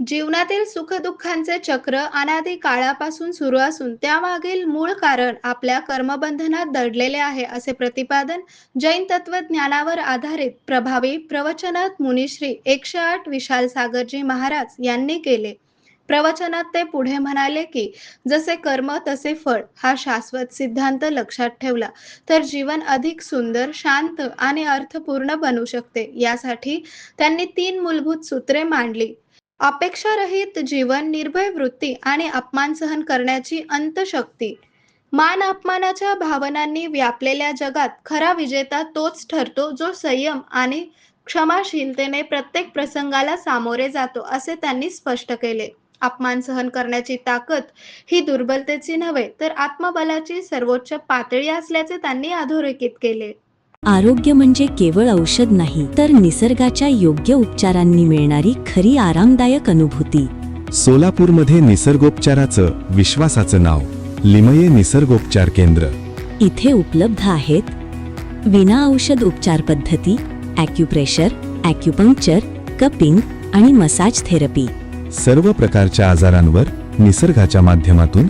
जीवनातील सुखदुःखांचे चक्र अनादी काळापासून सुरू असून त्यामागील मूळ कारण आपल्या कर्मबंधनात दडलेले आहे, असे प्रतिपादन जैन तत्वज्ञानावर आधारित प्रभावी प्रवचनात मुनिश्री 108 विशाल सागरजी महाराज यांनी केले. प्रवचनात ते पुढे म्हणाले की जसे कर्म तसे फळ हा शाश्वत सिद्धांत लक्षात ठेवला तर जीवन अधिक सुंदर, शांत आणि अर्थपूर्ण बनू शकते. यासाठी त्यांनी 3 मूलभूत सूत्रे मांडली. अपेक्षारहित जीवन, निर्भय वृत्ती आणि अपमान सहन करण्याची अंतशक्ती. मान अपमानाच्या भावनांनी व्यापलेल्या जगात खरा विजेता तोच ठरतो जो संयम आणि क्षमाशीलतेने प्रत्येक प्रसंगाला सामोरे जातो, असे त्यांनी स्पष्ट केले. अपमान सहन करण्याची ताकद ही दुर्बलतेची नव्हे तर आत्मबलाची सर्वोच्च पातळी असल्याचे त्यांनी अधोरेखित केले. आरोग्य म्हणजे केवळ औषध नाही, तर निसर्गाच्या योग्य उपचारांनी मिळणारी खरी आरामदायक अनुभूती. सोलापूरमध्ये निसर्गोपचाराचं विश्वासाचं नाव लिमये निसर्गोपचार केंद्र. इथे उपलब्ध आहेत विना औषध उपचार पद्धती, ॲक्युप्रेशर, ॲक्युपंक्चर, कपिंग आणि मसाज थेरपी. सर्व प्रकारच्या आजारांवर निसर्गाच्या माध्यमातून